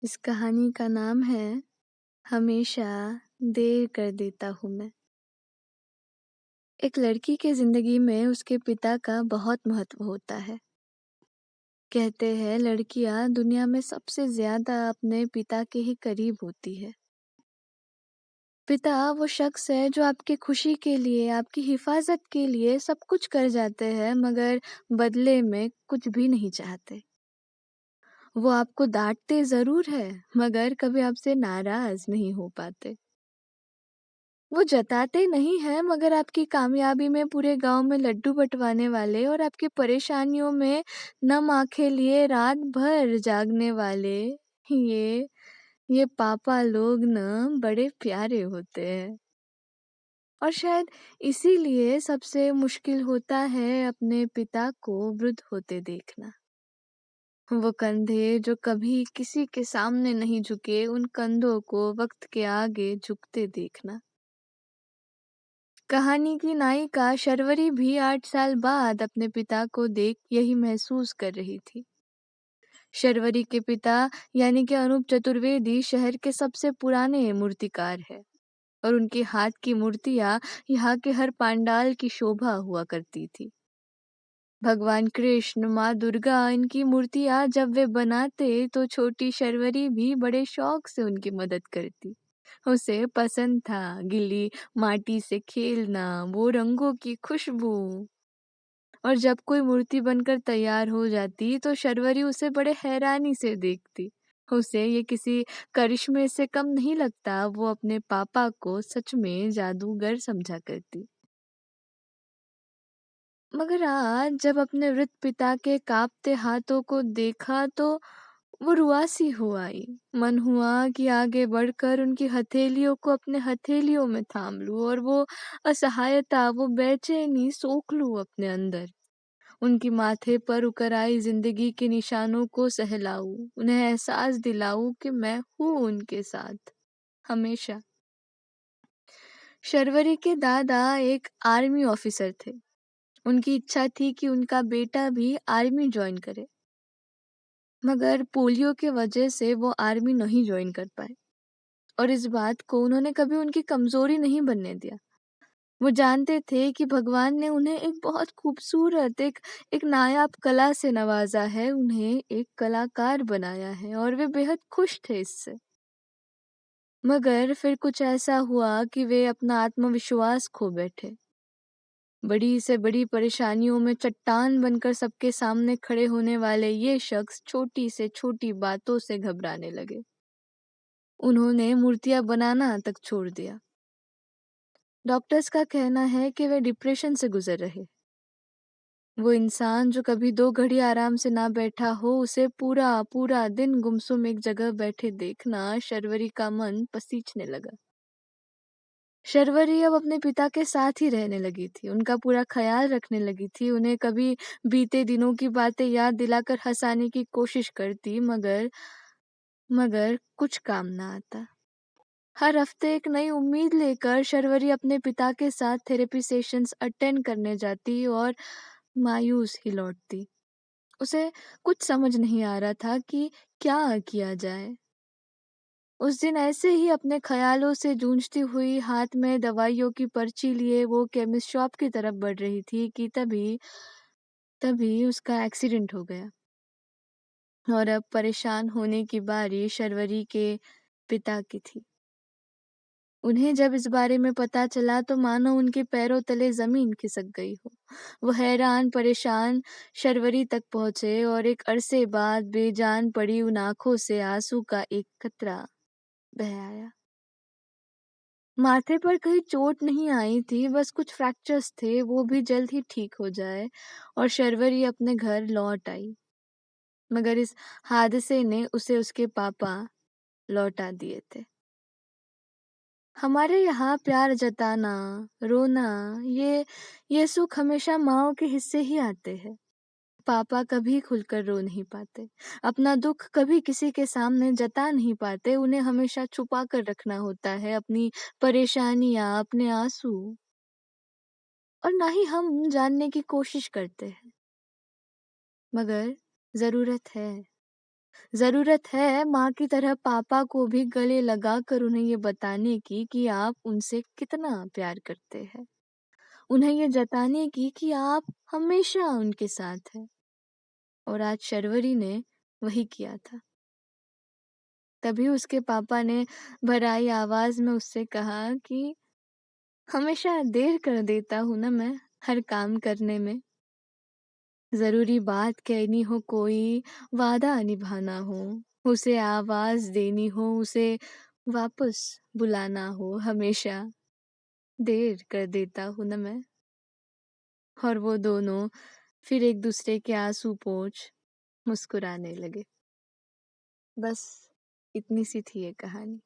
इस कहानी का नाम है हमेशा देर कर देता हूँ मैं। एक लड़की के ज़िंदगी में उसके पिता का बहुत महत्व होता है। कहते हैं लड़कियाँ दुनिया में सबसे ज़्यादा अपने पिता के ही करीब होती है। पिता वो शख्स है जो आपकी खुशी के लिए, आपकी हिफाज़त के लिए सब कुछ कर जाते हैं मगर बदले में कुछ भी नहीं चाहते। वो आपको डाँटते ज़रूर है मगर कभी आपसे नाराज़ नहीं हो पाते। वो जताते नहीं हैं मगर आपकी कामयाबी में पूरे गाँव में लड्डू बँटवाने वाले और आपकी परेशानियों में नम आँखें लिए रात भर जागने वाले ये ये पापा लोग ना बड़े प्यारे होते हैं। और शायद इसीलिए सबसे मुश्किल होता है अपने पिता को वृद्ध होते देखना। वो कंधे जो कभी किसी के सामने नहीं झुके, उन कंधों को वक़्त के आगे झुकते देखना। कहानी की नायिका शर्वरी भी 8 साल बाद अपने पिता को देख यही महसूस कर रही थी। शर्वरी के पिता यानी कि अनूप चतुर्वेदी शहर के सबसे पुराने मूर्तिकार हैं और उनके हाथ की मूर्तियां यहाँ के हर पांडाल की शोभा हुआ करती थी। भगवान कृष्ण, माँ दुर्गा इनकी मूर्तियां जब वे बनाते तो छोटी शर्वरी भी बड़े शौक से उनकी मदद करती। उसे पसंद था गीली माटी से खेलना, वो रंगों की खुशबू। और जब कोई मूर्ति बनकर तैयार हो जाती तो शर्वरी उसे बड़े हैरानी से देखती। उसे ये किसी करिश्मे से कम नहीं लगता, वो अपने पापा को सच में जादूगर समझा करती। मगर आज जब अपने वृद्ध पिता के कांपते हाथों को देखा तो वो रुआसी हो आई। मन हुआ कि आगे बढ़कर उनकी हथेलियों को अपने हथेलियों में थाम लूं और वो असहायता, वो बेचैनी सोख लूं अपने अंदर। उनकी माथे पर उकर आई जिंदगी के निशानों को सहलाऊं, उन्हें एहसास दिलाऊं कि मैं हूं उनके साथ हमेशा। शर्वरी के दादा एक आर्मी ऑफिसर थे। उनकी इच्छा थी कि उनका बेटा भी आर्मी ज्वाइन करे, मगर पोलियो के वजह से वो आर्मी नहीं ज्वाइन कर पाए और इस बात को उन्होंने कभी उनकी कमजोरी नहीं बनने दिया। वो जानते थे कि भगवान ने उन्हें एक बहुत खूबसूरत एक नायाब कला से नवाजा है, उन्हें एक कलाकार बनाया है और वे बेहद खुश थे इससे। मगर फिर कुछ ऐसा हुआ कि वे अपना आत्मविश्वास खो बैठे। बड़ी से बड़ी परेशानियों में चट्टान बनकर सबके सामने खड़े होने वाले ये शख्स छोटी से छोटी बातों से घबराने लगे। उन्होंने मूर्तियां बनाना तक छोड़ दिया। डॉक्टर्स का कहना है कि वे डिप्रेशन से गुजर रहे। वो इंसान जो कभी 2 घड़ी आराम से ना बैठा हो, उसे पूरा पूरा दिन गुमसुम एक जगह बैठे देखना शर्वरी का मन पसीजने लगा। शर्वरी अब अपने पिता के साथ ही रहने लगी थी, उनका पूरा ख्याल रखने लगी थी, उन्हें कभी बीते दिनों की बातें याद दिलाकर हंसाने की कोशिश करती, मगर मगर कुछ काम ना आता। हर हफ्ते एक नई उम्मीद लेकर शर्वरी अपने पिता के साथ थेरेपी सेशंस अटेंड करने जाती और मायूस ही लौटती। उसे कुछ समझ नहीं आ रहा था कि क्या किया जाए। उस दिन ऐसे ही अपने ख्यालों से जूझती हुई हाथ में दवाइयों की पर्ची लिए वो केमिस्ट शॉप की तरफ बढ़ रही थी कि तभी तभी उसका एक्सीडेंट हो गया और अब परेशान होने की बारी शर्वरी के पिता की थी। उन्हें जब इस बारे में पता चला तो मानो उनके पैरों तले जमीन खिसक गई हो। वो हैरान परेशान शर्वरी तक पहुंचे और एक अरसे बाद बेजान पड़ी उन आंखों से आंसू का एक कतरा बह आया। माथे पर कहीं चोट नहीं आई थी, बस कुछ फ्रैक्चर्स थे, वो भी जल्द ही ठीक हो जाए और शर्वरी अपने घर लौट आई। मगर इस हादसे ने उसे उसके पापा लौटा दिए थे। हमारे यहाँ प्यार जताना, रोना, ये सुख हमेशा माँओं के हिस्से ही आते हैं। पापा कभी खुलकर रो नहीं पाते, अपना दुख कभी किसी के सामने जता नहीं पाते, उन्हें हमेशा छुपा कर रखना होता है अपनी परेशानियां, अपने आंसू। और ना ही हम जानने की कोशिश करते हैं, मगर जरूरत है। ज़रूरत है माँ की तरह पापा को भी गले लगाकर उन्हें ये बताने की कि आप उनसे कितना प्यार करते हैं। उन्हें ये जताने की कि आप हमेशा उनके साथ हैं। और आज शर्वरी ने वही किया था। तभी उसके पापा ने भराई आवाज़ में उससे कहा कि हमेशा देर कर देता हूँ ना मैं हर काम करने में। ज़रूरी बात कहनी हो कोई, वादा निभाना हो, उसे आवाज़ देनी हो, उसे वापस बुलाना हो, हमेशा देर कर देता हूँ ना मैं। और वो दोनों फिर एक दूसरे के आँसू पोंछ मुस्कुराने लगे। बस इतनी सी थी ये कहानी।